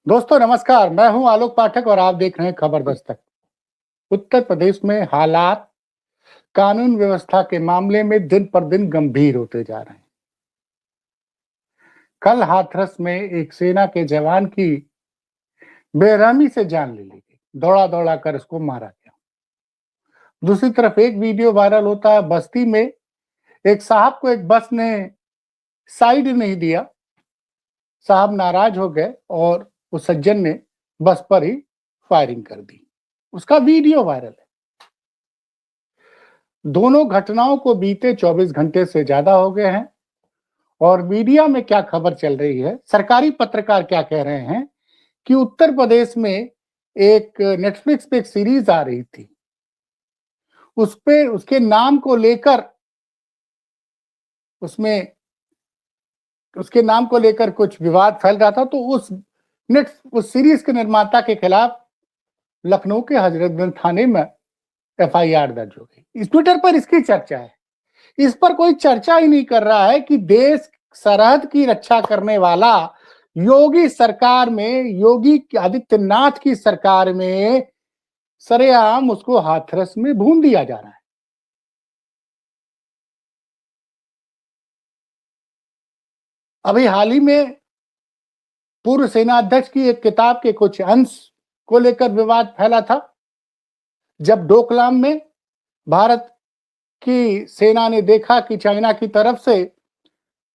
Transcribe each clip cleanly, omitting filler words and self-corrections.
दोस्तों नमस्कार, मैं हूं आलोक पाठक और आप देख रहे हैं खबर दस्तक। उत्तर प्रदेश में हालात कानून व्यवस्था के मामले में दिन पर दिन गंभीर होते जा रहे हैं। कल हाथरस में एक सेना के जवान की बेरहमी से जान ले ली गई, दौड़ा दौड़ा कर उसको मारा गया। दूसरी तरफ एक वीडियो वायरल होता है, बस्ती में एक साहब को एक बस ने साइड नहीं दिया। साहब नाराज हो गए और उस सज्जन ने बस पर ही फायरिंग कर दी। उसका वीडियो वायरल है। दोनों घटनाओं को बीते 24 घंटे से ज्यादा हो गए हैं और मीडिया में क्या खबर चल रही है, सरकारी पत्रकार क्या कह रहे हैं कि उत्तर प्रदेश में एक नेटफ्लिक्स पे एक सीरीज आ रही थी, उस पे उसके नाम को लेकर उसमें उसके नाम को लेकर कुछ विवाद फैल रहा था। तो उस सीरीज के निर्माता के खिलाफ लखनऊ के हजरतगंज थाने में एफआईआर दर्ज हो गई। इस ट्विटर पर इसकी चर्चा है। इस पर कोई चर्चा ही नहीं कर रहा है कि देश सरहद की रक्षा करने वाला योगी सरकार में, योगी आदित्यनाथ की सरकार में सरेआम उसको हाथरस में भून दिया जा रहा है। अभी हाल ही में पूर्व सेनाध्यक्ष की एक किताब के कुछ अंश को लेकर विवाद फैला था, जब डोकलाम में भारत की सेना ने देखा कि चाइना की तरफ से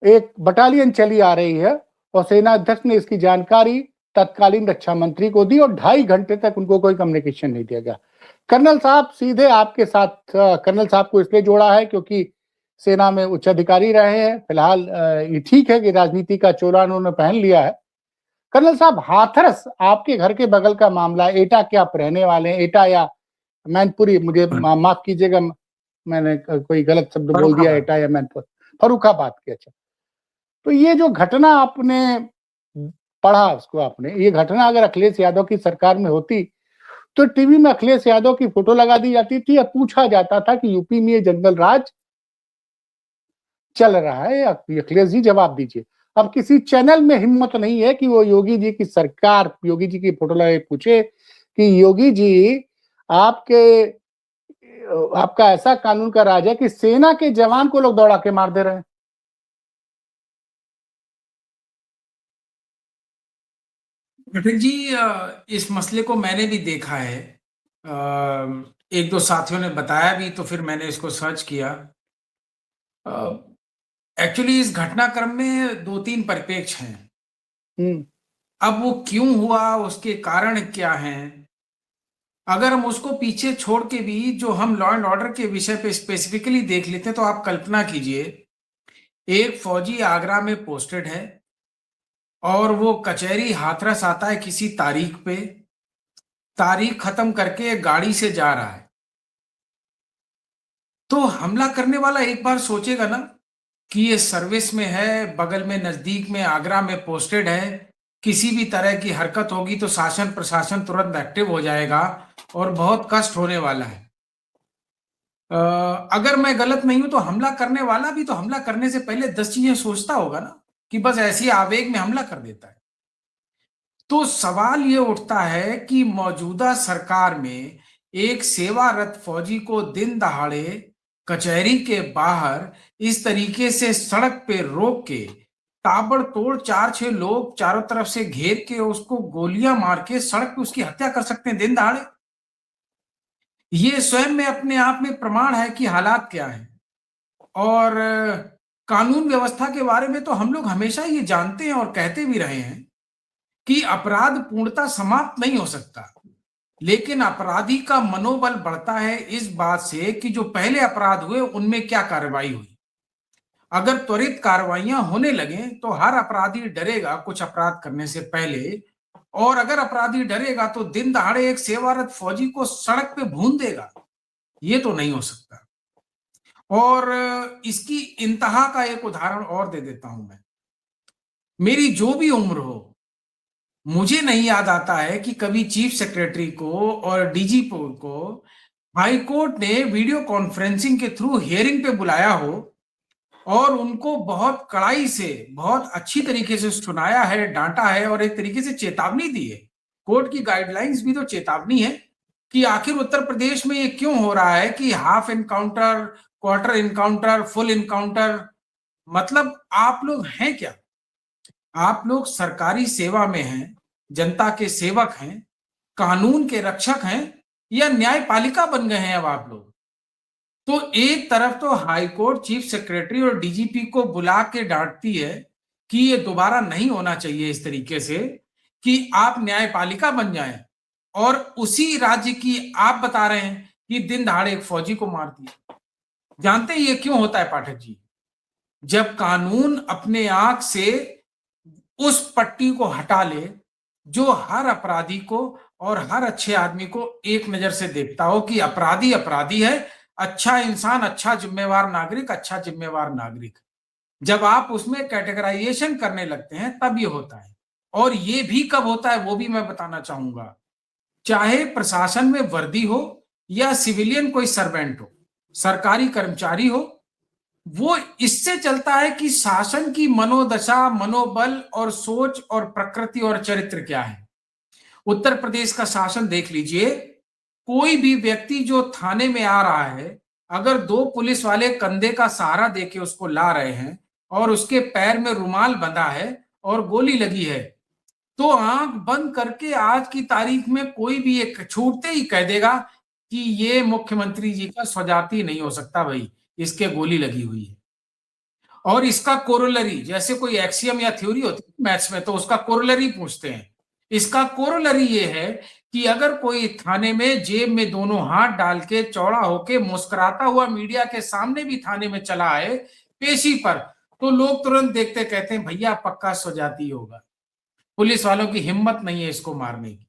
एक बटालियन चली आ रही है और सेना अध्यक्ष ने इसकी जानकारी तत्कालीन रक्षा मंत्री को दी और 2.5 घंटे तक उनको कोई कम्युनिकेशन नहीं दिया गया। कर्नल साहब सीधे आपके साथ, कर्नल साहब को इसलिए जोड़ा है क्योंकि सेना में उच्च अधिकारी रहे हैं। फिलहाल ये ठीक है कि राजनीति का चोला उन्होंने पहन लिया है। कर्नल साहब, हाथरस आपके घर के बगल का मामला, एटा के आप रहने वाले हैं, एटा या मैनपुरी, मुझे माफ कीजिएगा मैंने कोई गलत शब्द बोल दिया, एटा या मैनपुर, फर्रुखाबाद के। अच्छा, तो ये जो घटना आपने पढ़ा, उसको आपने, ये घटना अगर अखिलेश यादव की सरकार में होती तो टीवी में अखिलेश यादव की फोटो लगा दी जाती थी या पूछा जाता था कि यूपी में ये जंगल राज चल रहा है, अखिलेश जी जवाब दीजिए। अब किसी चैनल में हिम्मत नहीं है कि वो योगी जी की सरकार, योगी जी की फोटो लगा पूछे कि योगी जी आपका ऐसा कानून का राज है कि सेना के जवान को लोग दौड़ा के मार दे रहे हैं। पाठक जी, इस मसले को मैंने भी देखा है। एक दो साथियों ने बताया भी, तो फिर मैंने इसको सर्च किया। एक्चुअली इस घटनाक्रम में दो तीन परिप्रेक्ष्य हैं। अब वो क्यों हुआ, उसके कारण क्या हैं, अगर हम उसको पीछे छोड़ के भी जो हम लॉ एंड ऑर्डर के विषय पे स्पेसिफिकली देख लेते हैं, तो आप कल्पना कीजिए, एक फौजी आगरा में पोस्टेड है और वो कचहरी हाथरस आता है किसी तारीख पे, तारीख खत्म करके गाड़ी से जा रहा है। तो हमला करने वाला एक बार सोचेगा ना कि ये सर्विस में है, बगल में नजदीक में आगरा में पोस्टेड है, किसी भी तरह की हरकत होगी तो शासन प्रशासन तुरंत एक्टिव हो जाएगा और बहुत कष्ट होने वाला है। अगर मैं गलत नहीं हूं तो हमला करने वाला भी तो हमला करने से पहले 10 चीजें सोचता होगा ना, कि बस ऐसी आवेग में हमला कर देता है। तो सवाल ये उठता है कि मौजूदा सरकार में एक सेवारत फौजी को दिन दहाड़े कचहरी के बाहर इस तरीके से सड़क पे रोक के ताबड़तोड़ 4-6 लोग चारों तरफ से घेर के उसको गोलियां मार के सड़क पे उसकी हत्या कर सकते हैं दिन दहाड़े। ये स्वयं में अपने आप में प्रमाण है कि हालात क्या हैं। और कानून व्यवस्था के बारे में तो हम लोग हमेशा ये जानते हैं और कहते भी रहे हैं कि अपराध पूर्णता समाप्त नहीं हो सकता, लेकिन अपराधी का मनोबल बढ़ता है इस बात से कि जो पहले अपराध हुए उनमें क्या कार्रवाई हुई। अगर त्वरित कार्रवाइयां होने लगे तो हर अपराधी डरेगा कुछ अपराध करने से पहले, और अगर अपराधी डरेगा तो दिन दहाड़े एक सेवारत फौजी को सड़क पे भून देगा। ये तो नहीं हो सकता। और इसकी इंतहा का एक उदाहरण और दे देता हूं मैं। मेरी जो भी उम्र हो, मुझे नहीं याद आता है कि कभी चीफ सेक्रेटरी को और डीजीपी को हाई कोर्ट ने वीडियो कॉन्फ्रेंसिंग के थ्रू हियरिंग पे बुलाया हो और उनको बहुत कड़ाई से, बहुत अच्छी तरीके से सुनाया है, डांटा है और एक तरीके से चेतावनी दी है। कोर्ट की गाइडलाइंस भी तो चेतावनी है कि आखिर उत्तर प्रदेश में ये क्यों हो रहा है कि half encounter, quarter encounter, full encounter. मतलब आप लोग हैं क्या? आप लोग सरकारी सेवा में हैं, जनता के सेवक हैं, कानून के रक्षक हैं, या न्यायपालिका बन गए हैं अब आप लोग? तो एक तरफ तो हाईकोर्ट चीफ सेक्रेटरी और डीजीपी को बुला के डांटती है कि ये दोबारा नहीं होना चाहिए इस तरीके से कि आप न्यायपालिका बन जाएं, और उसी राज्य की आप बता रहे हैं कि दिन दहाड़े एक फौजी को मार दिया। जानते हैं ये क्यों होता है पाठक जी? जब कानून अपने आंख से उस पट्टी को हटा ले जो हर अपराधी को और हर अच्छे आदमी को एक नजर से देखता हो कि अपराधी अपराधी है, अच्छा इंसान, अच्छा जिम्मेवार नागरिक, अच्छा जिम्मेवार नागरिक। जब आप उसमें कैटेगराइजेशन करने लगते हैं तब ये होता है। और ये भी कब होता है वो भी मैं बताना चाहूंगा। चाहे प्रशासन में वर्दी हो या सिविलियन कोई सर्वेंट हो, सरकारी कर्मचारी हो, वो इससे चलता है कि शासन की मनोदशा, मनोबल और सोच और प्रकृति और चरित्र क्या है। उत्तर प्रदेश का शासन देख लीजिए, कोई भी व्यक्ति जो थाने में आ रहा है, अगर दो पुलिस वाले कंधे का सहारा देके उसको ला रहे हैं और उसके पैर में रुमाल बंधा है और गोली लगी है, तो आंख बंद करके आज की तारीख में कोई भी एक छूटते ही कह देगा कि ये मुख्यमंत्री जी का स्वजाती नहीं हो सकता भाई, इसके गोली लगी हुई है। और इसका कोरोलरी, जैसे कोई एक्सियम या थ्योरी होती है मैथ्स में, तो उसका कोरोलरी पूछते हैं। इसका कोरोलरी ये है कि अगर कोई थाने में जेब में दोनों हाथ डाल के चौड़ा होके मुस्कुराता हुआ मीडिया के सामने भी थाने में चला आए पेशी पर, तो लोग तुरंत देखते कहते हैं भैया पक्का स्वजाती होगा, पुलिस वालों की हिम्मत नहीं है इसको मारने की।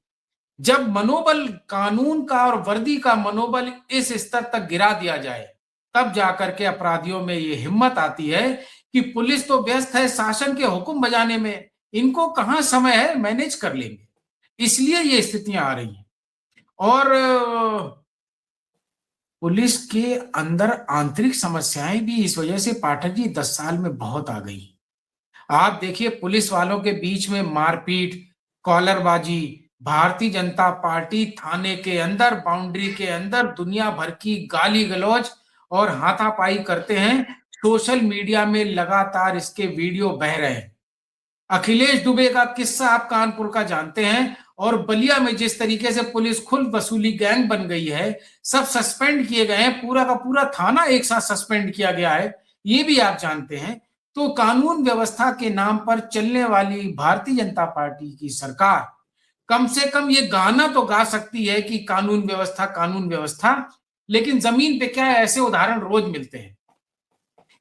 जब मनोबल, कानून का और वर्दी का मनोबल इस स्तर तक गिरा दिया जाए, तब जाकर के अपराधियों में ये हिम्मत आती है कि पुलिस तो व्यस्त है शासन के हुक्म बजाने में, इनको कहां समय है, मैनेज कर लेंगे। इसलिए ये स्थितियां आ रही हैं। और पुलिस के अंदर आंतरिक समस्याएं भी इस वजह से पाठक जी 10 साल में बहुत आ गई। आप देखिए पुलिस वालों के बीच में मारपीट, कॉलरबाजी, भारतीय जनता पार्टी थाने के अंदर, बाउंड्री के अंदर दुनिया भर की गाली गलौज और हाथापाई करते हैं। सोशल मीडिया में लगातार इसके वीडियो बह रहे हैं। अखिलेश दुबे का किस्सा आप कानपुर का जानते हैं, और बलिया में जिस तरीके से पुलिस खुद वसूली गैंग बन गई है, सब सस्पेंड किए गए हैं, पूरा का पूरा थाना एक साथ सस्पेंड किया गया है, ये भी आप जानते हैं। तो कानून व्यवस्था के नाम पर चलने वाली भारतीय जनता पार्टी की सरकार कम से कम ये गाना तो गा सकती है कि कानून व्यवस्था, कानून व्यवस्था, लेकिन जमीन पे क्या है, ऐसे उदाहरण रोज मिलते हैं।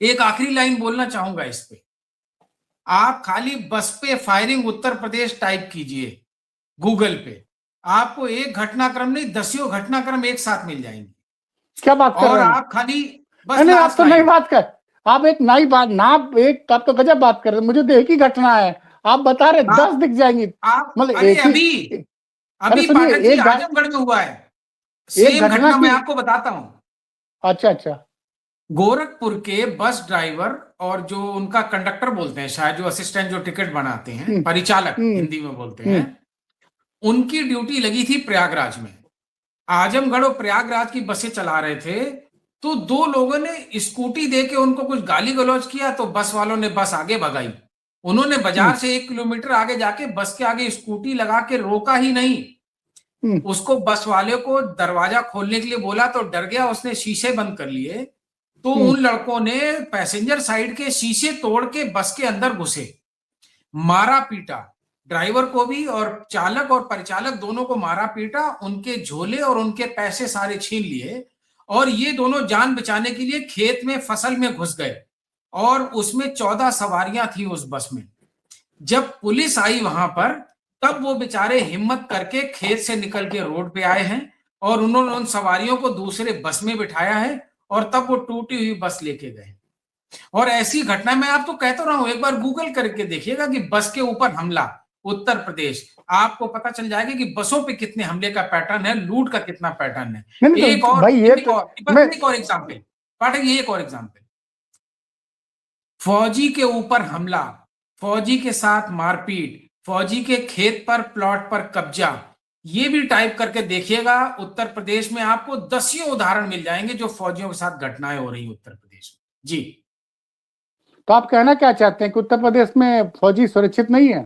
एक आखिरी लाइन बोलना चाहूंगा इस पे, आप खाली बस पे फायरिंग उत्तर प्रदेश टाइप कीजिए गूगल पे, आपको एक घटनाक्रम नहीं, दसियों घटनाक्रम एक साथ मिल जाएंगे। क्या बात कर और रहे हैं? आप खाली बस नहीं, आप लास्ट तो नई लाइन, बात कर, आप एक नई बात ना, आप तो गजब बात कर रहे हैं। मुझे तो एक ही घटना है, आप बता रहे 10 दिख जाएंगी। आप मतलब अरे एक ही। अभी अरे अभी सुनिए, पाठक जी आजमगढ़ में हुआ है, एक सेम घटना घटना की। मैं आपको बताता हूं। अच्छा अच्छा। गोरखपुर के बस ड्राइवर और जो उनका कंडक्टर बोलते हैं शायद, जो असिस्टेंट, जो टिकट बनाते हैं, हम्म परिचालक हम्म हिंदी में बोलते हैं, हम्म उनकी ड्यूटी लगी थी प्रयागराज में। आजमगढ़ और प्रयागराज की बसें चला रहे थे, तो दो लोगों ने स्कूटी दे के उनको कुछ गाली गलौज किया, तो बस वालों ने बस आगे भगाई। उन्होंने हम्म बाजार से 1 किलोमीटर आगे जाके बस के आगे स्कूटी लगा के रोका ही नहीं, हम्म उसको बस वाले को दरवाजा खोलने के लिए बोला तो डर गया, उसने शीशे बंद कर लिए। तो हम्म उन लड़कों ने पैसेंजर साइड के शीशे तोड़ के बस के अंदर घुसे, मारा पीटा, ड्राइवर को भी और चालक और परिचालक दोनों को मारा पीटा, उनके झोले और उनके पैसे सारे छीन लिए, और ये दोनों जान बचाने के लिए खेत में फसल में घुस गए। और उसमें 14 सवारियां थी उस बस में। जब पुलिस आई वहां पर, तब वो बेचारे हिम्मत करके खेत से निकल के रोड पे आए हैं, और उन्होंने उन सवारियों को दूसरे बस में बिठाया है, और तब वो टूटी हुई बस लेके गए। और ऐसी घटना मैं आपको कहता रहा हूं, एक बार गूगल करके देखिएगा कि बस के ऊपर हमला उत्तर प्रदेश, आपको पता चल जाएगा कि बसों पे कितने हमले का पैटर्न है, लूट का कितना पैटर्न है। नहीं, एक तो और भाई ये तो एक और मैं एग्जाम्पल पाठक, ये एक और एग्जाम्पल, फौजी के ऊपर हमला, फौजी के साथ मारपीट, फौजी के खेत पर प्लॉट पर कब्जा, ये भी टाइप करके देखिएगा। उत्तर प्रदेश में आपको दसियों उदाहरण मिल जाएंगे जो फौजियों के साथ घटनाएं हो रही उत्तर प्रदेश में। जी, तो आप कहना क्या चाहते हैं कि उत्तर प्रदेश में फौजी सुरक्षित नहीं है?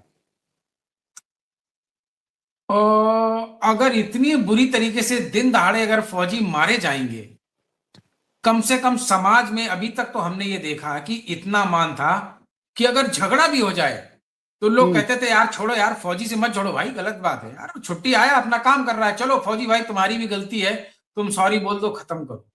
अगर इतनी बुरी तरीके से दिन दहाड़े अगर फौजी मारे जाएंगे, कम से कम समाज में अभी तक तो हमने ये देखा कि इतना मान था कि अगर झगड़ा भी हो जाए तो लोग कहते थे यार छोड़ो यार, फौजी से मत जोड़ो भाई, गलत बात है यार, छुट्टी आया अपना काम कर रहा है, चलो फौजी भाई तुम्हारी भी गलती है, तुम सॉरी बोल दो, खत्म करो।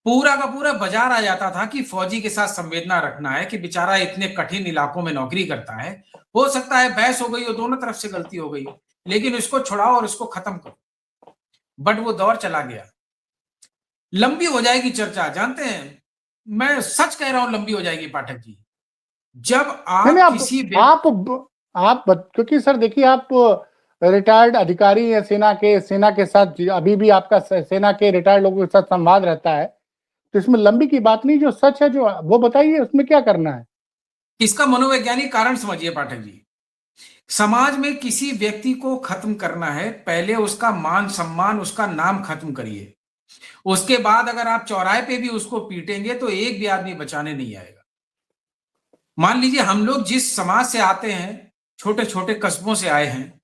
पूरा का पूरा बाजार आ जाता था कि फौजी के साथ संवेदना रखना है कि बेचारा इतने कठिन इलाकों में नौकरी करता है, हो सकता है बहस हो गई हो, दोनों तरफ से गलती हो गई हो, लेकिन इसको छुड़ाओ और इसको खत्म करो। बट वो दौर चला गया। लंबी हो जाएगी चर्चा, जानते हैं, मैं सच कह रहा हूं, लंबी हो जाएगी पाठक जी। जब आप किसी क्योंकि सर देखिए, आप रिटायर्ड अधिकारी हैं सेना के साथ, अभी भी आपका सेना के रिटायर्ड लोगों के साथ संवाद रहता है, तो इसमें लंबी की बात नहीं, जो सच है जो वो बताइए, उसमें क्या करना है? इसका मनोवैज्ञानिक कारण समझिए पाठक जी। समाज में किसी व्यक्ति को खत्म करना है, पहले उसका मान सम्मान, उसका नाम खत्म करिए। उसके बाद अगर आप चौराहे पे भी उसको पीटेंगे तो एक भी आदमी बचाने नहीं आएगा। मान लीजिए हम लोग जिस समाज से आते हैं, छोटे छोटे कस्बों से आए हैं,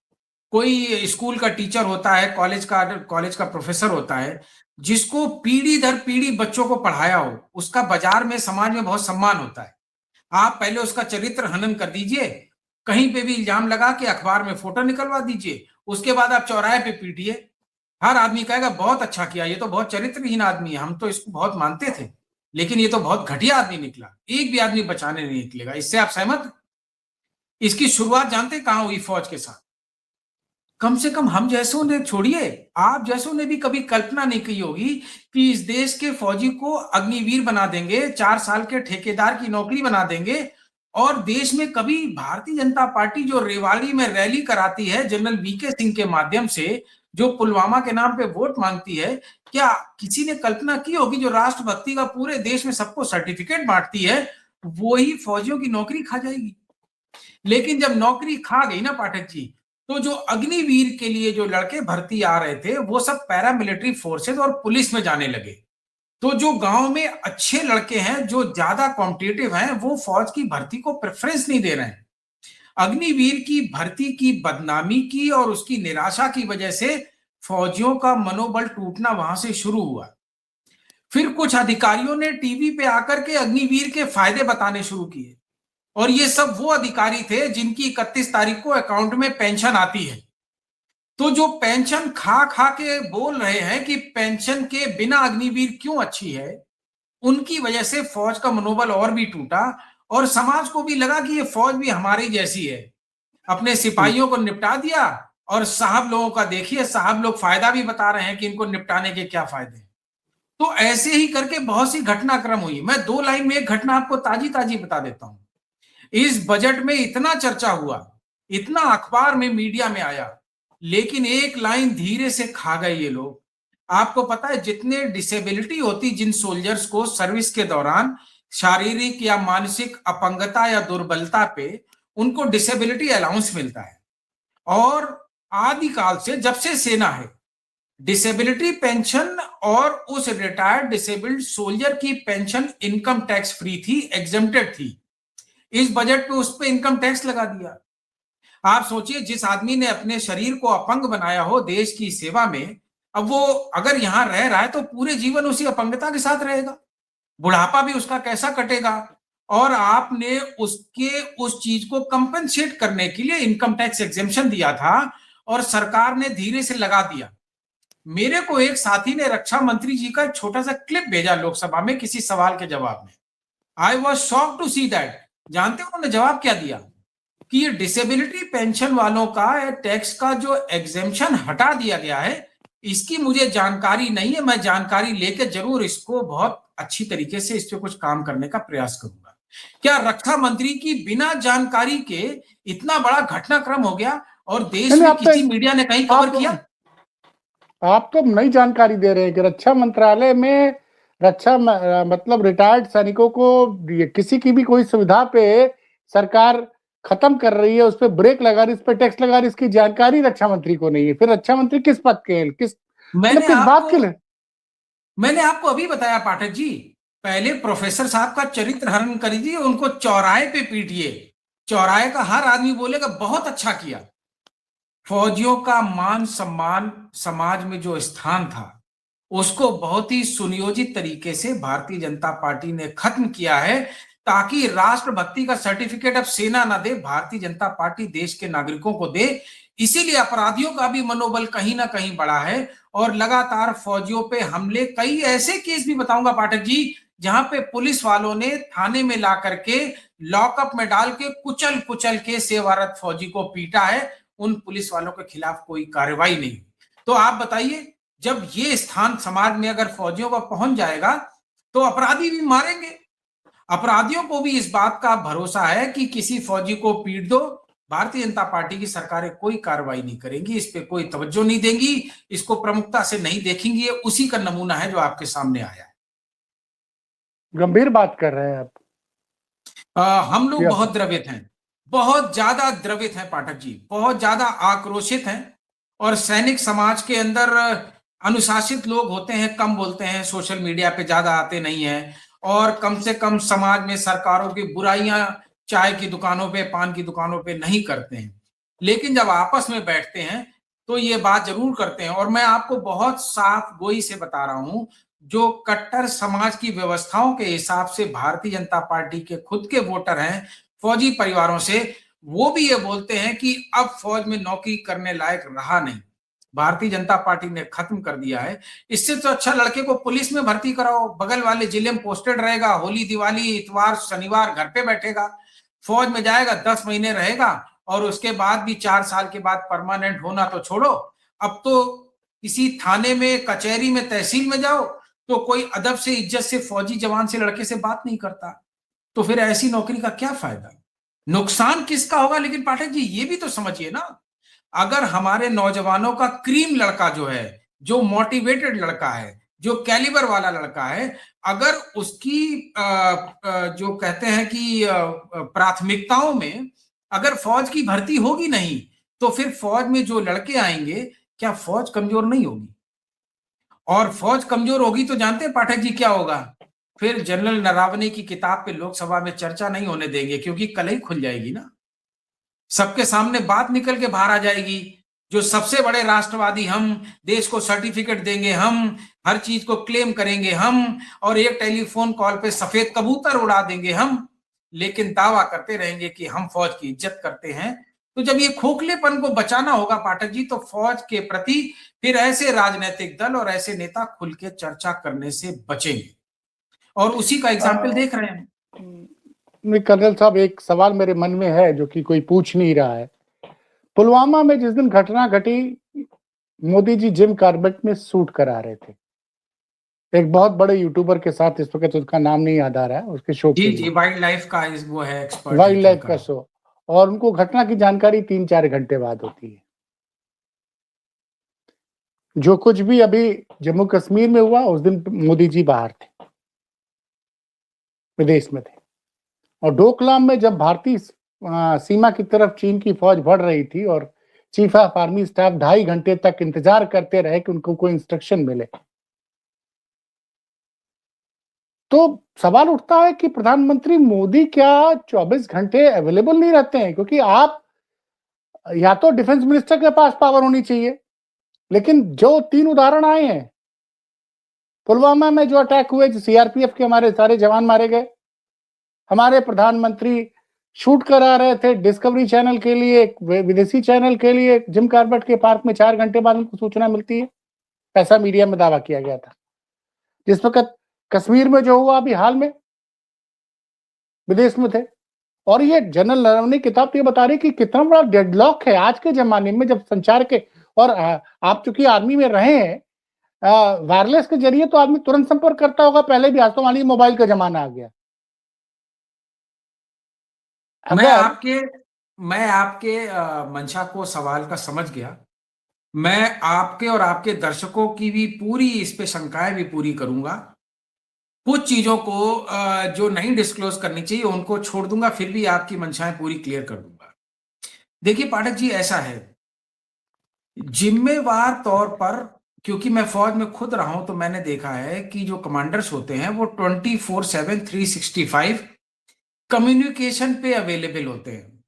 कोई स्कूल का टीचर होता है, कॉलेज का प्रोफेसर होता है, जिसको पीढ़ी दर पीढ़ी बच्चों को पढ़ाया हो, उसका बाजार में समाज में बहुत सम्मान होता है। आप पहले उसका चरित्र हनन कर दीजिए, कहीं पे भी इल्जाम लगा के अखबार में फोटो निकलवा दीजिए, उसके बाद आप चौराहे पे पीटिए, हर आदमी कहेगा बहुत अच्छा किया, ये तो बहुत चरित्रहीन आदमी है, हम तो इसको बहुत मानते थे, लेकिन ये तो बहुत घटिया आदमी निकला, एक भी आदमी बचाने नहीं निकलेगा। इससे आप सहमत? इसकी शुरुआत जानते कहां हुई? फौज के साथ। कम से कम हम जैसों ने, छोड़िए आप जैसों ने भी कभी कल्पना नहीं की होगी कि इस देश के फौजी को अग्निवीर बना देंगे, 4 साल के ठेकेदार की नौकरी बना देंगे, और देश में कभी भारतीय जनता पार्टी जो रेवाड़ी में रैली कराती है जनरल वीके सिंह के माध्यम से, जो पुलवामा के नाम पे वोट मांगती है, क्या किसी ने कल्पना की होगी जो राष्ट्रभक्ति का पूरे देश में सबको सर्टिफिकेट बांटती है, वो ही फौजियों की नौकरी खा जाएगी? लेकिन जब नौकरी खा गई ना पाठक जी, तो जो अग्निवीर के लिए जो लड़के भर्ती आ रहे थे वो सब पैरामिलिट्री फोर्सेस और पुलिस में जाने लगे। तो जो गांव में अच्छे लड़के हैं, जो ज्यादा कॉम्पिटिटिव हैं, वो फौज की भर्ती को प्रेफरेंस नहीं दे रहे हैं। अग्निवीर की भर्ती की बदनामी की और उसकी निराशा की वजह से फौजियों का मनोबल टूटना वहां से शुरू हुआ। फिर कुछ अधिकारियों ने टीवी पे आकर के अग्निवीर के फायदे बताने शुरू किए, और ये सब वो अधिकारी थे जिनकी 31 तारीख को अकाउंट में पेंशन आती है। तो जो पेंशन खा खा के बोल रहे हैं कि पेंशन के बिना अग्निवीर क्यों अच्छी है, उनकी वजह से फौज का मनोबल और भी टूटा, और समाज को भी लगा कि ये फौज भी हमारी जैसी है। अपने सिपाहियों को निपटा दिया, और साहब लोगों का देखिए, साहब लोग फायदा भी बता रहे हैं कि इनको निपटाने के क्या फायदे हैं। तो ऐसे ही करके बहुत सी घटनाक्रम हुई। मैं 2 लाइन में एक घटना आपको ताजी ताजी बता देता हूं। इस बजट में इतना चर्चा हुआ, इतना अखबार में, मीडिया में आया, लेकिन एक लाइन धीरे से खा गए ये लोग। आपको पता है जितने डिसेबिलिटी होती जिन सोल्जर्स को सर्विस के दौरान, शारीरिक या मानसिक अपंगता या दुर्बलता पे उनको डिसेबिलिटी अलाउंस मिलता है, और आदिकाल से जब से सेना है, डिसेबिलिटी पेंशन और उस रिटायर्ड डिसेबल्ड सोल्जर की पेंशन इनकम टैक्स फ्री थी, एग्जेम्प्टेड थी। इस बजट पे उस पे इनकम टैक्स लगा दिया। आप सोचिए, जिस आदमी ने अपने शरीर को अपंग बनाया हो देश की सेवा में, अब वो अगर यहां रह रहा है तो पूरे जीवन उसी अपंगता के साथ रहेगा, बुढ़ापा भी उसका कैसा कटेगा। और आपने उसके उस चीज को कंपनसेट करने के लिए इनकम टैक्स एग्जेम्पशन दिया था, और सरकार ने धीरे से लगा दिया। मेरे को एक साथी ने रक्षा मंत्री जी का एक छोटा सा क्लिप भेजा लोकसभा में किसी सवाल के जवाब में। I was shocked to see that. जानते हो उन्होंने जवाब क्या दिया? कि ये डिसेबिलिटी पेंशन वालों का टैक्स का जो एग्जेम्पशन हटा दिया गया है, इसकी मुझे जानकारी नहीं है, मैं जानकारी लेकर जरूर इसको बहुत अच्छी तरीके से इस पे कुछ काम करने का प्रयास करूंगा। क्या रक्षा मंत्री की बिना जानकारी के इतना बड़ा घटनाक्रम हो गया, और देश में किसी मीडिया ने कहीं कवर किया? आप तो नई जानकारी दे रहे हैं कि रक्षा मंत्रालय में मतलब रिटायर्ड सैनिकों को किसी की भी कोई सुविधा पे सरकार खत्म कर रही है, उस पर ब्रेक लगा रही, इस पे टैक्स लगा रही, इसकी जानकारी रक्षा मंत्री को नहीं है। फिर रक्षा मंत्री किस पद के हैं, मतलब किस बात के लिए? मैंने आपको अभी बताया पाठक जी, पहले प्रोफेसर साहब का चरित्र हनन करिए, उनको चौराहे पे पीटिए, चौराहे का हर आदमी बोलेगा बहुत अच्छा किया। फौजियों का मान सम्मान समाज में जो स्थान था, उसको बहुत ही सुनियोजित तरीके से भारतीय जनता पार्टी ने खत्म किया है, ताकि राष्ट्रभक्ति का सर्टिफिकेट अब सेना ना दे, भारतीय जनता पार्टी देश के नागरिकों को दे। इसीलिए अपराधियों का भी मनोबल कहीं ना कहीं बढ़ा है और लगातार फौजियों पे हमले, कई ऐसे केस भी बताऊंगा पाठक जी, जहां पे पुलिस वालों ने थाने में ला करके लॉकअप में डाल के कुचल कुचल के सेवारत फौजी को पीटा है। उन पुलिस वालों के खिलाफ कोई कार्रवाई नहीं। तो आप बताइए, जब ये स्थान समाज में अगर फौजियों का पहुंच जाएगा तो अपराधी भी मारेंगे। अपराधियों को भी इस बात का भरोसा है कि किसी फौजी को पीट दो, भारतीय जनता पार्टी की सरकारें कोई कार्रवाई नहीं करेंगी, इस पे कोई तवज्जो नहीं देंगी, इसको प्रमुखता से नहीं देखेंगी। ये उसी का नमूना है जो आपके सामने आया है। गंभीर बात कर रहे हैं आप। हम लोग बहुत द्रवित हैं, बहुत ज्यादा द्रवित हैं पाठक जी, बहुत ज्यादा आक्रोशित हैं। और सैनिक समाज के अंदर अनुशासित लोग होते हैं, कम बोलते हैं, सोशल मीडिया पे ज्यादा आते नहीं हैं, और कम से कम समाज में सरकारों की बुराइयां चाय की दुकानों पे, पान की दुकानों पे नहीं करते हैं। लेकिन जब आपस में बैठते हैं तो ये बात जरूर करते हैं। और मैं आपको बहुत साफ गोई से बता रहा हूं, जो कट्टर समाज की व्यवस्थाओं के हिसाब से भारतीय जनता पार्टी के खुद के वोटर हैं, फौजी परिवारों से, वो भी ये बोलते हैं कि अब फौज में नौकरी करने लायक रहा नहीं, भारतीय जनता पार्टी ने खत्म कर दिया है। इससे तो अच्छा लड़के को पुलिस में भर्ती कराओ, बगल वाले जिले में पोस्टेड रहेगा, होली दिवाली इतवार शनिवार घर पे बैठेगा, फौज में जाएगा, 10 महीने रहेगा, और उसके बाद भी 4 साल के बाद परमानेंट होना तो छोड़ो, अब तो किसी थाने में, कचहरी में, तहसील में जाओ तो कोई अदब से, इज्जत से फौजी जवान से, लड़के से बात नहीं करता। तो फिर ऐसी नौकरी का क्या फायदा? नुकसान किसका होगा? लेकिन पाठक जी ये भी तो समझिए ना, अगर हमारे नौजवानों का क्रीम लड़का जो है, जो मोटिवेटेड लड़का है, जो कैलिबर वाला लड़का है, अगर उसकी जो कहते हैं कि प्राथमिकताओं में अगर फौज की भर्ती होगी नहीं, तो फिर फौज में जो लड़के आएंगे, क्या फौज कमजोर नहीं होगी? और फौज कमजोर होगी तो जानते हैं पाठक जी क्या होगा? फिर जनरल नरावने की किताब पे लोकसभा में चर्चा नहीं होने देंगे, क्योंकि कल ही खुल जाएगी ना, सबके सामने बात निकल के बाहर आ जाएगी। जो सबसे बड़े राष्ट्रवादी हम, देश को सर्टिफिकेट देंगे हम, हर चीज को क्लेम करेंगे हम, और एक टेलीफोन कॉल पे सफेद कबूतर उड़ा देंगे हम, लेकिन दावा करते रहेंगे कि हम फौज की इज्जत करते हैं। तो जब ये खोखलेपन को बचाना होगा पाठक जी, तो फौज के प्रति फिर ऐसे राजनीतिक दल और ऐसे नेता खुल के चर्चा करने से बचेंगे, और उसी का एग्जाम्पल देख रहे हैं। कर्नल साहब, एक सवाल मेरे मन में है जो कि कोई पूछ नहीं रहा है। पुलवामा में जिस दिन घटना घटी, मोदी जी जिम कॉर्बेट में शूट करा रहे थे एक बहुत बड़े यूट्यूबर के साथ, इस वक्त उसका नाम नहीं याद आ रहा है, उसके शो जी जी, वाइल्ड लाइफ का वो है, एक्सपर्ट वाइल्ड लाइफ का शो, और उनको घटना की जानकारी 3-4 घंटे बाद होती है। जो कुछ भी अभी जम्मू कश्मीर में हुआ, उस दिन मोदी जी बाहर थे, विदेश में थे। और डोकलाम में जब भारतीय सीमा की तरफ चीन की फौज बढ़ रही थी और चीफ ऑफ आर्मी स्टाफ 2.5 घंटे तक इंतजार करते रहे कि उनको कोई इंस्ट्रक्शन मिले, तो सवाल उठता है कि प्रधानमंत्री मोदी क्या 24 घंटे अवेलेबल नहीं रहते हैं? क्योंकि आप, या तो डिफेंस मिनिस्टर के पास पावर होनी चाहिए, लेकिन जो 3 उदाहरण आए हैं, पुलवामा में जो अटैक हुए, सीआरपीएफ के हमारे सारे जवान मारे गए, हमारे प्रधानमंत्री शूट करा रहे थे डिस्कवरी चैनल के लिए, विदेशी चैनल के लिए, जिम कॉर्बेट के पार्क में 4 घंटे बाद उनको सूचना मिलती है, ऐसा मीडिया में दावा किया गया था। जिस वक्त कश्मीर में जो हुआ अभी हाल में, विदेश में थे। और ये जनरल नरवणे किताब तो ये बता रही कि कितना बड़ा डेडलॉक है आज के जमाने में, जब संचार के, और आप चूंकि आर्मी में रहे हैं, वायरलेस के जरिए तो आदमी तुरंत संपर्क करता होगा पहले भी, आज तो मान लीजिए मोबाइल का जमाना आ गया। मैं आपके मंशा को, सवाल का समझ गया। मैं आपके और आपके दर्शकों की भी पूरी इस पे शंकाएं भी पूरी करूंगा। कुछ चीजों को जो नहीं डिस्क्लोज करनी चाहिए उनको छोड़ दूंगा, फिर भी आपकी मंशाएं पूरी क्लियर कर दूंगा। देखिए पाठक जी, ऐसा है, जिम्मेवार तौर पर, क्योंकि मैं फौज में खुद रहा हूं तो मैंने देखा है कि जो कमांडर्स होते हैं वो 24/7 365 कम्युनिकेशन पे अवेलेबल होते हैं।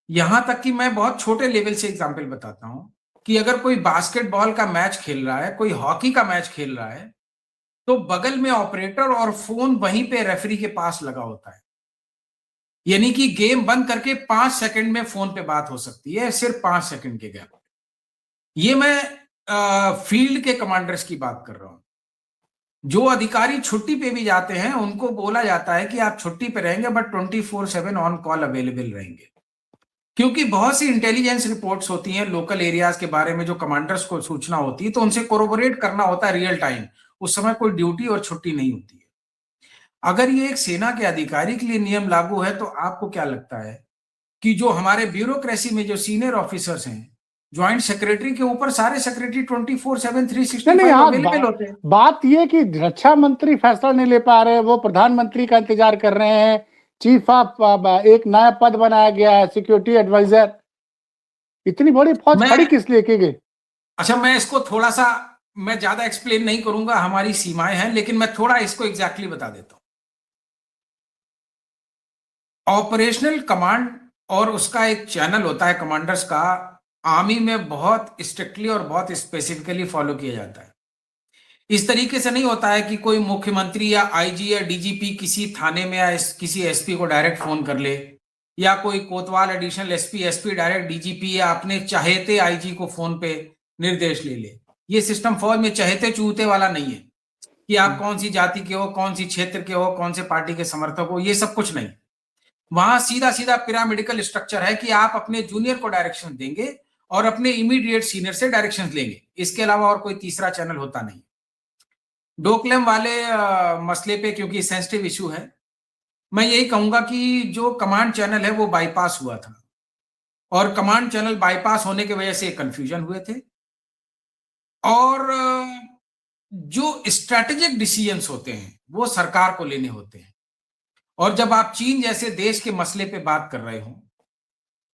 यहां तक कि मैं बहुत छोटे लेवल से एग्जांपल बताता हूं कि अगर कोई बास्केटबॉल का मैच खेल रहा है, कोई हॉकी का मैच खेल रहा है, तो बगल में ऑपरेटर और फोन वहीं पे रेफरी के पास लगा होता है। यानी कि गेम बंद करके 5 सेकंड में फोन पे बात हो सकती है, सिर्फ 5 सेकंड के गैप। ये मैं फील्ड के कमांडर्स की बात कर रहा हूं। जो अधिकारी छुट्टी पे भी जाते हैं उनको बोला जाता है कि आप छुट्टी पे रहेंगे बट 24/7 ऑन कॉल अवेलेबल रहेंगे, क्योंकि बहुत सी इंटेलिजेंस रिपोर्ट्स होती हैं लोकल एरियाज के बारे में, जो कमांडर्स को सूचना होती है, तो उनसे कोरोबोरेट करना होता है रियल टाइम। उस समय कोई ड्यूटी और छुट्टी नहीं होती है। अगर ये एक सेना के अधिकारी के लिए नियम लागू है, तो आपको क्या लगता है कि जो हमारे ब्यूरोक्रेसी में जो सीनियर ऑफिसर्स हैं, ज्वाइंट सेक्रेटरी के ऊपर सारे सेक्रेटरी 24/7 365 अवेलेबल होते हैं। बात ये कि रक्षा मंत्री फैसला नहीं ले पा रहे, वो प्रधानमंत्री का इंतजार कर रहे हैं। चीफ ऑफ एक नया पद बनाया गया है, सिक्योरिटी एडवाइजर। इतनी बड़ी फौज खड़ी किस लिए की गई? अच्छा, मैं इसको थोड़ा सा, मैं ज्यादा एक्सप्लेन नहीं करूंगा, हमारी सीमाएं हैं, लेकिन मैं थोड़ा इसको एग्जैक्टली बता देता हूं। ऑपरेशनल कमांड और उसका एक चैनल होता है कमांडर्स का, आर्मी में बहुत स्ट्रिक्टली और बहुत स्पेसिफिकली फॉलो किया जाता है। इस तरीके से नहीं होता है कि कोई मुख्यमंत्री या आईजी या डीजीपी किसी थाने में या किसी एसपी को डायरेक्ट फोन कर ले, या कोई कोतवाल एडिशनल एसपी डायरेक्ट डीजीपी या अपने चाहेते आईजी को फोन पे निर्देश ले ले। ये सिस्टम फौज में चहेते चूते वाला नहीं है कि आप कौन सी जाति के हो, कौन सी क्षेत्र के हो, कौन से पार्टी के समर्थक हो, ये सब कुछ नहीं। वहां सीधा सीधा पिरामिडिकल स्ट्रक्चर है कि आप अपने जूनियर को डायरेक्शन देंगे और अपने इमीडिएट सीनियर से डायरेक्शन लेंगे। इसके अलावा और कोई तीसरा चैनल होता नहीं। डोकलाम वाले मसले पे, क्योंकि सेंसिटिव इशू है, मैं यही कहूंगा कि जो कमांड चैनल है वो बाईपास हुआ था, और कमांड चैनल बाईपास होने की वजह से कंफ्यूजन हुए थे, और जो स्ट्रेटेजिक डिसीजंस होते हैं वो सरकार को लेने होते हैं। और जब आप चीन जैसे देश के मसले पे बात कर रहे हो,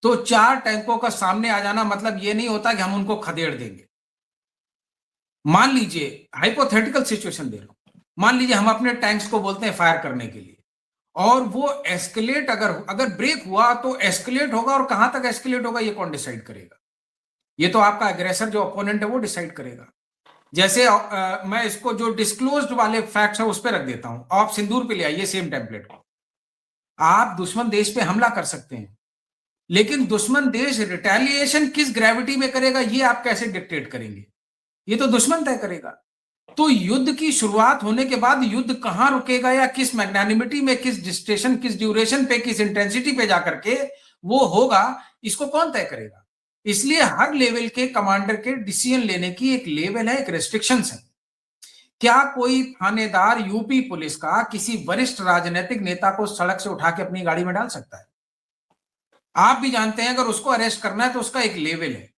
तो 4 टैंकों का सामने आ जाना मतलब ये नहीं होता कि हम उनको खदेड़ देंगे। मान लीजिए, हाइपोथेटिकल सिचुएशन दे रहा हूं, मान लीजिए हम अपने टैंक्स को बोलते हैं फायर करने के लिए, और वो एस्केलेट अगर ब्रेक हुआ तो एस्केलेट होगा, और कहां तक एस्केलेट होगा ये कौन डिसाइड करेगा? ये तो आपका अग्रेसर जो अपोनेंट है वो डिसाइड करेगा। जैसे मैं इसको जो डिस्क्लोज्ड वाले फैक्ट्स है उस पर रख देता हूं, आप सिंदूर पे ले आइए सेम टेम्पलेट को। आप दुश्मन देश पे हमला कर सकते हैं, लेकिन दुश्मन देश रिटेलिएशन किस ग्रेविटी में करेगा ये आप कैसे डिक्टेट करेंगे? ये तो दुश्मन तय करेगा। तो युद्ध की शुरुआत होने के बाद युद्ध कहां रुकेगा, या किस मैग्नानिमिटी में, किस डिस्टेशन, किस ड्यूरेशन पे, किस इंटेंसिटी पे जाकर के वो होगा, इसको कौन तय करेगा? इसलिए हर लेवल के कमांडर के डिसीजन लेने की एक लेवल है, एक रेस्ट्रिक्शंस है। क्या कोई थानेदार यूपी पुलिस का किसी वरिष्ठ राजनीतिक नेता को सड़क से उठा के अपनी गाड़ी में डाल सकता है? आप भी जानते हैं अगर उसको अरेस्ट करना है तो उसका एक लेवल है,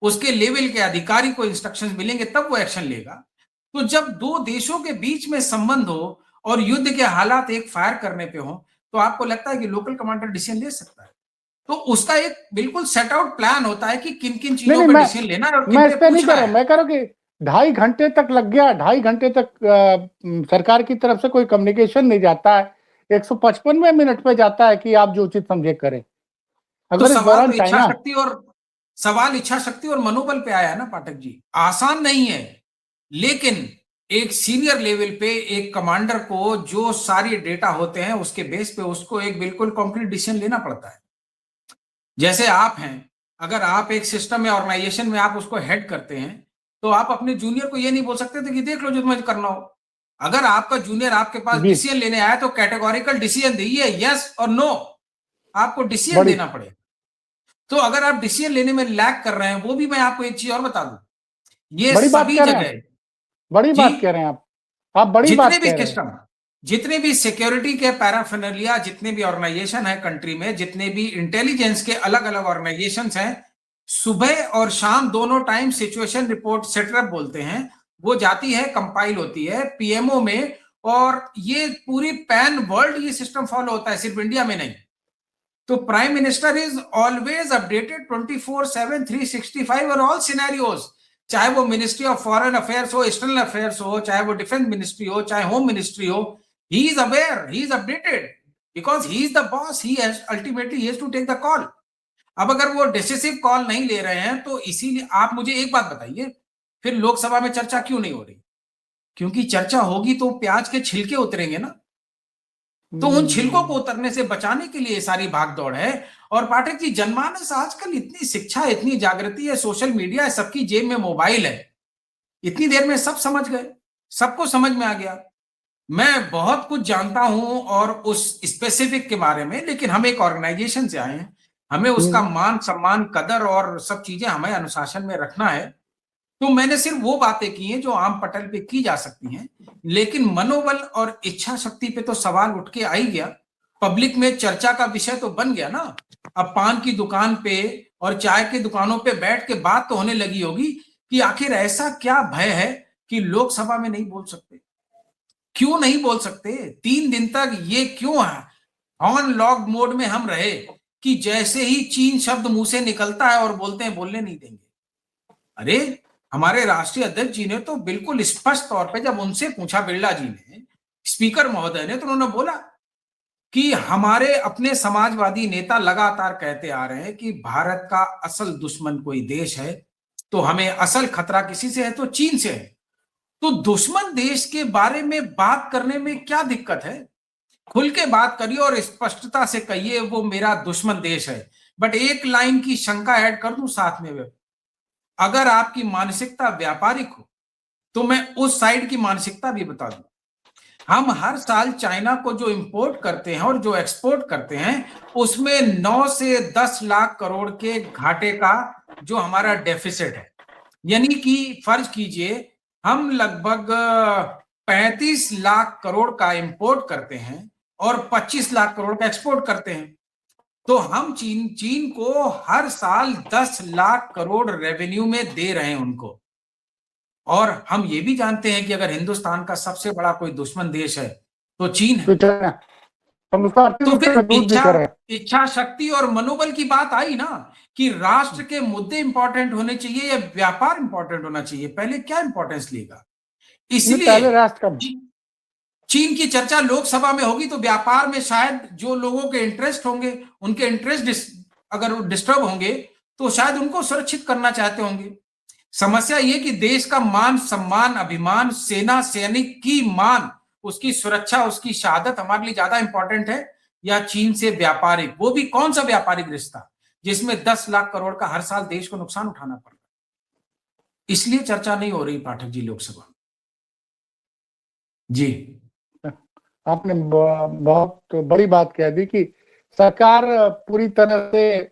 उसके लेवल के अधिकारी को इंस्ट्रक्शंस मिलेंगे तब वो एक्शन लेगा। तो जब 2 देशों के बीच में संबंध हो और युद्ध के हालात एक फायर करने पे हो, तो आपको लगता है कि लोकल कमांडर डिसीजन ले सकता है? तो उसका एक बिल्कुल सेट आउट प्लान होता है कि किन किन चीजों पर डिसीजन लेना है और किन पे पूछना है। मैं कह रहा हूं कि 2.5 घंटे तक लग गया, 2.5 घंटे तक सरकार की तरफ से कोई कम्युनिकेशन नहीं जाता है, 155 मिनट पे जाता है कि आप जो उचित समझे करें। तो सवाल इच्छा शक्ति और मनोबल पे आया ना पाठक जी। आसान नहीं है, लेकिन एक सीनियर लेवल पे एक कमांडर को जो सारी डेटा होते हैं उसके बेस पे उसको एक बिल्कुल कॉन्क्रीट डिसीजन लेना पड़ता है। जैसे आप हैं, अगर आप एक सिस्टम या ऑर्गेनाइजेशन में आप उसको हेड करते हैं, तो आप अपने जूनियर को ये नहीं बोल सकते थे कि देख लो जो तुम्हें करना हो। अगर आपका जूनियर आपके पास डिसीजन लेने आया तो कैटेगोरिकल डिसीजन दीजिए, यस और नो, आपको डिसीजन देना पड़ेगा। तो अगर आप डिसीजन लेने में लैग कर रहे हैं, वो भी मैं आपको एक चीज और बता दूं, ये सभी जगह बड़ी बात कह रहे हैं आप बड़ी बात कह रहे हैं। जितने भी सिक्योरिटी के पैराफिनलिया, जितने भी ऑर्गेनाइजेशन है कंट्री में, जितने भी इंटेलिजेंस के अलग अलग ऑर्गेनाइजेशन हैं, सुबह और शाम दोनों टाइम सिचुएशन रिपोर्ट सेटअप बोलते हैं, वो जाती है, कंपाइल होती है, पीएमओ में और ये पूरी पैन वर्ल्ड ये सिस्टम फॉलो होता है, सिर्फ इंडिया में नहीं। तो prime minister is always updated 24/7 365 और ऑल सिनेरियोज, चाहे वो मिनिस्ट्री ऑफ फॉरेन अफेयर्स हो, एक्सटर्नल अफेयर्स हो, चाहे वो डिफेंस मिनिस्ट्री हो, चाहे होम मिनिस्ट्री हो, he is aware, he is updated, because he is the boss, he has ultimately he has to take the call. अब अगर वो डिसिसिव कॉल नहीं ले रहे हैं तो इसीलिए आप मुझे एक बात बताइए, फिर लोकसभा में चर्चा क्यों नहीं हो रही? क्योंकि चर्चा होगी तो प्याज के छिलके उतरेंगे ना, तो उन छिलकों को उतरने से बचाने के लिए सारी भागदौड़ है। और पाठक जी, जनमानस आजकल इतनी शिक्षा, इतनी जागृति है, सोशल मीडिया है, सबकी जेब में मोबाइल है, इतनी देर में सब समझ गए, सबको समझ में आ गया। मैं बहुत कुछ जानता हूं और उस स्पेसिफिक के बारे में, लेकिन हम एक ऑर्गेनाइजेशन से आए हैं, हमें उसका मान सम्मान कदर और सब चीजें हमें अनुशासन में रखना है। तो मैंने सिर्फ वो बातें की हैं जो आम पटल पे की जा सकती हैं, लेकिन मनोबल और इच्छा शक्ति पे तो सवाल उठ के आ ही गया। पब्लिक में चर्चा का विषय तो बन गया ना। अब पान की दुकान पे और चाय की दुकानों पे बैठ के बात तो होने लगी होगी कि आखिर ऐसा क्या भय है कि लोकसभा में नहीं बोल सकते? क्यों नहीं बोल सकते? 3 दिन तक ये क्यों है ऑन लॉक मोड में हम रहे कि जैसे ही चीन शब्द मुंह से निकलता है और बोलते हैं बोलने नहीं देंगे। अरे हमारे राष्ट्रीय अध्यक्ष जी ने तो बिल्कुल स्पष्ट तौर पे जब उनसे पूछा, बिरला जी ने, स्पीकर महोदय ने, तो उन्होंने बोला कि हमारे अपने समाजवादी नेता लगातार कहते आ रहे हैं कि भारत का असल दुश्मन कोई देश है, तो हमें असल खतरा किसी से है तो चीन से है। तो दुश्मन देश के बारे में बात करने में क्या दिक्कत है? खुल के बात करिए और स्पष्टता से कहिए वो मेरा दुश्मन देश है। बट एक लाइन की शंका ऐड कर दूं साथ में, अगर आपकी मानसिकता व्यापारिक हो तो मैं उस साइड की मानसिकता भी बता दूं। हम हर साल चाइना को जो इंपोर्ट करते हैं और जो एक्सपोर्ट करते हैं, उसमें 9 से 10 लाख करोड़ के घाटे का जो हमारा डेफिसिट है। यानी कि फर्ज कीजिए हम लगभग 35 लाख करोड़ का इंपोर्ट करते हैं और 25 लाख करोड़ का एक्सपोर्ट करते हैं। तो हम चीन को हर साल 10 लाख करोड़ रेवेन्यू में दे रहे हैं उनको। और हम ये भी जानते हैं कि अगर हिंदुस्तान का सबसे बड़ा कोई दुश्मन देश है तो चीन है। तो फिर इच्छा शक्ति और मनोबल की बात आई ना कि राष्ट्र के मुद्दे इंपॉर्टेंट होने चाहिए या व्यापार इंपॉर्टेंट होना चाहिए, पहले क्या इंपॉर्टेंस लेगा? इसलिए चीन की चर्चा लोकसभा में होगी तो व्यापार में शायद जो लोगों के इंटरेस्ट होंगे, उनके इंटरेस्ट अगर डिस्टर्ब होंगे तो शायद उनको सुरक्षित करना चाहते होंगे। समस्या ये कि देश का मान सम्मान, अभिमान, सेना सैनिक की मान, उसकी सुरक्षा, उसकी शहादत हमारे लिए ज्यादा इंपॉर्टेंट है या चीन से व्यापारिक, वो भी कौन सा व्यापारिक रिश्ता जिसमें 10 लाख करोड़ का हर साल देश को नुकसान उठाना पड़ रहा है। इसलिए चर्चा नहीं हो रही पाठक जी लोकसभा में। जी, आपने बहुत बड़ी बात कह दी कि सरकार पूरी तरह से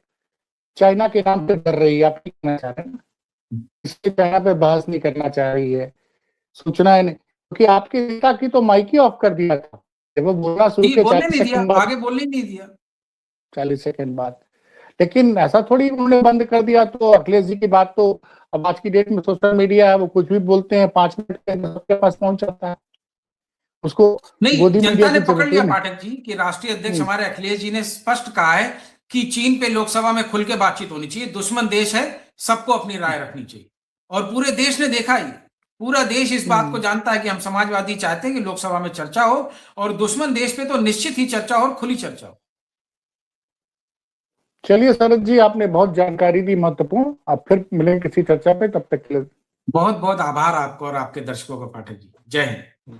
चाइना के नाम पे कर रही है। आप कहना चाह रहे हैं ना, इसके चाइना पे बहस नहीं करना चाह रही है, सूचना है नहीं, क्योंकि आपके नेता की तो माइक ही ऑफ कर दिया था जब वो बोलना शुरू किया, 40 सेकंड बाद, आगे बोलने नहीं दिया 40 सेकंड बाद। लेकिन ऐसा थोड़ी उन्होंने बंद कर दिया तो अखिलेश जी की बात तो अब आज की डेट में सोशल मीडिया है, वो कुछ भी बोलते हैं 5 मिनट के अंदर सबके पास पहुंच जाता है। उसको नहीं, जनता ने पकड़ लिया पाठक जी कि राष्ट्रीय अध्यक्ष हमारे अखिलेश जी ने स्पष्ट कहा है कि चीन पे लोकसभा में खुल के बातचीत होनी चाहिए, दुश्मन देश है, सबको अपनी राय रखनी चाहिए। और पूरे देश ने देखा ही, पूरा देश इस बात को जानता है कि हम समाजवादी चाहते हैं कि लोकसभा में चर्चा हो और दुश्मन देश पे तो निश्चित ही चर्चा हो और खुली चर्चा हो। चलिए शरद जी, आपने बहुत जानकारी दी महत्वपूर्ण। आप फिर मिलेंगे किसी चर्चा पे, तब तक के लिए बहुत बहुत आभार आपको और आपके दर्शकों का पाठक जी। जय हिंद।